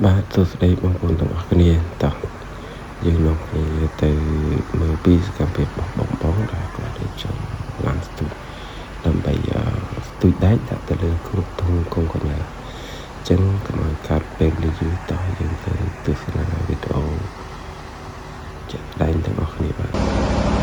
បាទសួស្តីបងប្អូនទាំងអស់គ្នាតោះយើងមកគ្នាទៅមើលពីសកម្មភាពរបស់បងប្អូនដែលគាត់រៀបចំឡើងស្ទូចដើម្បីស្ទូចដែកដាក់ទៅលើគ្រប់ធុងកុងកណាអញ្ចឹងកុំឲ្យខាត់ពេលវេលាយូរតោះយើងទៅទស្សនាវីដេអូចាក់ដែងទាំងអស់គ្នាបាទ